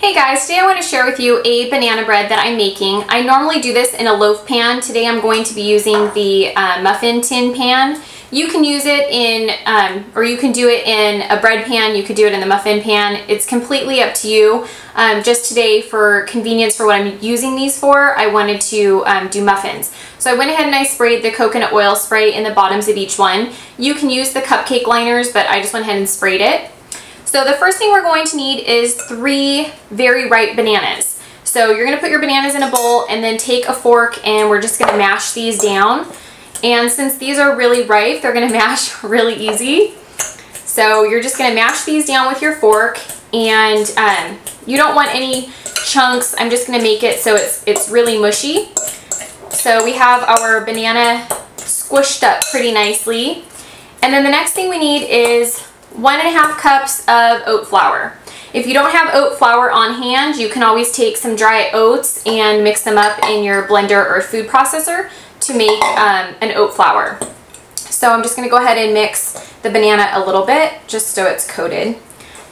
Hey guys, today I want to share with you a banana bread that I'm making. I normally do this in a loaf pan. Today I'm going to be using the muffin tin pan. You can use it in, or you can do it in a bread pan, you could do it in the muffin pan. It's completely up to you. Just today, for convenience for what I'm using these for, I wanted to do muffins. So I went ahead and I sprayed the coconut oil spray in the bottoms of each one. You can use the cupcake liners, but I just went ahead and sprayed it. So the first thing we're going to need is 3 very ripe bananas. So you're going to put your bananas in a bowl and then take a fork and we're just going to mash these down. And since these are really ripe, they're going to mash really easy. So you're just going to mash these down with your fork, and you don't want any chunks. I'm just going to make it so it's really mushy. So we have our banana squished up pretty nicely. And then the next thing we need is 1.5 cups of oat flour. If you don't have oat flour on hand, you can always take some dry oats and mix them up in your blender or food processor to make an oat flour. So I'm just going to go ahead and mix the banana a little bit just so it's coated.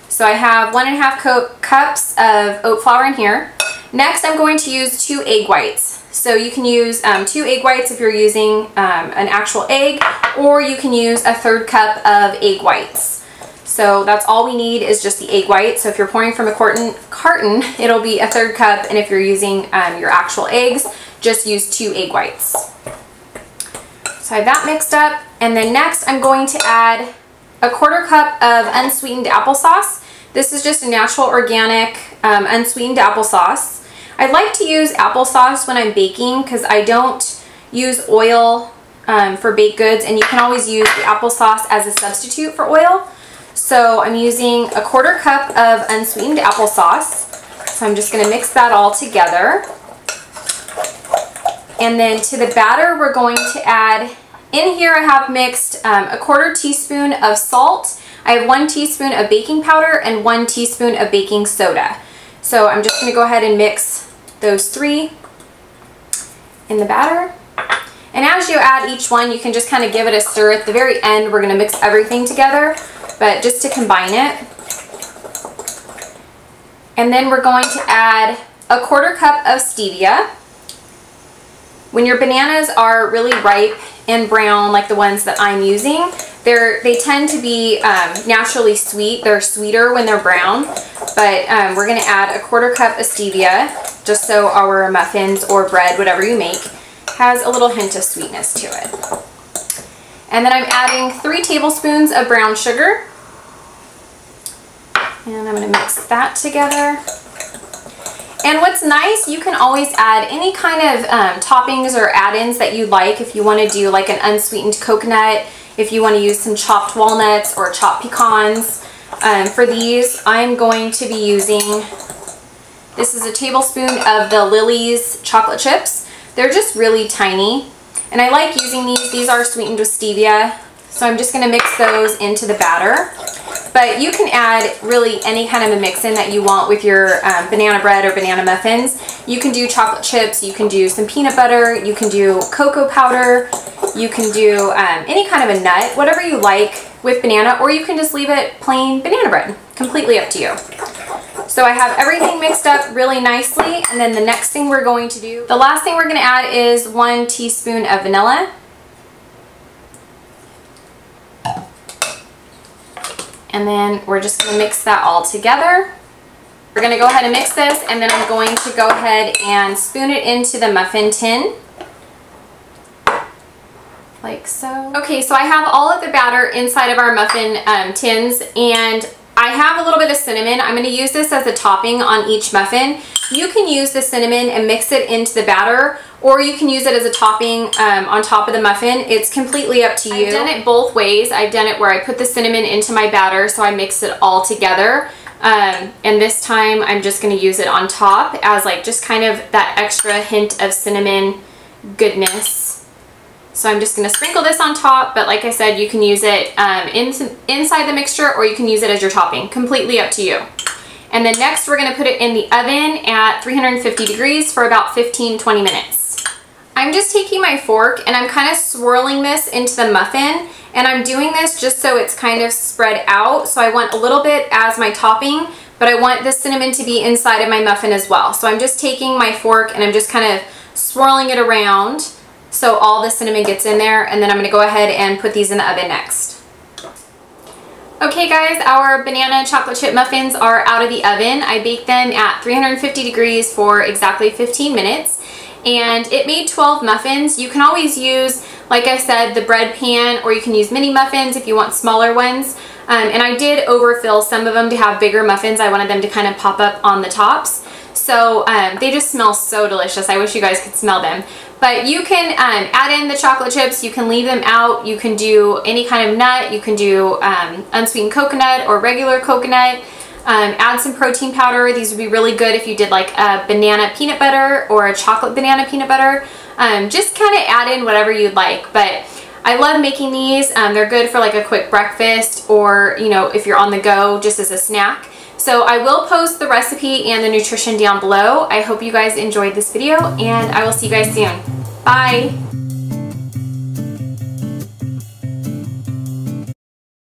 So I have 1.5 cups of oat flour in here. Next I'm going to use 2 egg whites. So you can use 2 egg whites if you're using an actual egg, or you can use a 1/3 cup of egg whites. So that's all we need is just the egg white. So if you're pouring from a carton, it'll be a 1/3 cup, and if you're using your actual eggs, just use 2 egg whites. So I have that mixed up, and then next I'm going to add a 1/4 cup of unsweetened applesauce. This is just a natural, organic, unsweetened applesauce. I like to use applesauce when I'm baking because I don't use oil for baked goods, and you can always use the applesauce as a substitute for oil. So I'm using a 1/4 cup of unsweetened applesauce. So I'm just going to mix that all together. And then to the batter, we're going to add, in here I have mixed a 1/4 teaspoon of salt. I have 1 teaspoon of baking powder and 1 teaspoon of baking soda. So I'm just going to go ahead and mix those 3 in the batter. And as you add each one, you can just kind of give it a stir. At the very end, we're going to mix everything together, but just to combine it. And then we're going to add a 1/4 cup of stevia. When your bananas are really ripe and brown, like the ones that I'm using, they tend to be naturally sweet. They're sweeter when they're brown, but we're going to add a 1/4 cup of stevia, just so our muffins or bread, whatever you make, has a little hint of sweetness to it. And then I'm adding 3 tablespoons of brown sugar. And I'm going to mix that together. And what's nice, you can always add any kind of toppings or add-ins that you like. If you want to do like an unsweetened coconut, if you want to use some chopped walnuts or chopped pecans. For these, I'm going to be using, this is a tablespoon of the Lily's chocolate chips. They're just really tiny. And I like using these. These are sweetened with stevia. So I'm just going to mix those into the batter. But you can add really any kind of a mix-in that you want with your banana bread or banana muffins. You can do chocolate chips, you can do some peanut butter, you can do cocoa powder, you can do any kind of a nut, whatever you like with banana, or you can just leave it plain banana bread. Completely up to you. So I have everything mixed up really nicely, and then the next thing we're going to do, the last thing we're going to add is 1 teaspoon of vanilla. And then we're just going to mix that all together. We're going to go ahead and mix this, and then I'm going to go ahead and spoon it into the muffin tin. Like so. Okay, so I have all of the batter inside of our muffin tins, and I have a little bit of cinnamon. I'm going to use this as a topping on each muffin. You can use the cinnamon and mix it into the batter, or you can use it as a topping on top of the muffin. It's completely up to you. I've done it both ways. I've done it where I put the cinnamon into my batter, so I mix it all together. And this time I'm just going to use it on top as like just kind of that extra hint of cinnamon goodness. So I'm just going to sprinkle this on top, but like I said, you can use it inside the mixture, or you can use it as your topping. Completely up to you. And then next we're going to put it in the oven at 350 degrees for about 15-20 minutes. I'm just taking my fork and I'm kind of swirling this into the muffin, and I'm doing this just so it's kind of spread out. So I want a little bit as my topping, but I want the cinnamon to be inside of my muffin as well. So I'm just taking my fork and I'm just kind of swirling it around so all the cinnamon gets in there, and then I'm gonna go ahead and put these in the oven next. Okay guys, our banana chocolate chip muffins are out of the oven. I baked them at 350 degrees for exactly 15 minutes, and it made 12 muffins. You can always use, like I said, the bread pan, or you can use mini muffins if you want smaller ones. And I did overfill some of them to have bigger muffins. I wanted them to kind of pop up on the tops. So they just smell so delicious. I wish you guys could smell them. But you can add in the chocolate chips, you can leave them out, you can do any kind of nut, you can do unsweetened coconut or regular coconut, add some protein powder. These would be really good if you did like a banana peanut butter or a chocolate banana peanut butter. Just kind of add in whatever you'd like. But I love making these. They're good for like a quick breakfast, or you know, if you're on the go just as a snack. So I will post the recipe and the nutrition down below. I hope you guys enjoyed this video, and I will see you guys soon. Bye!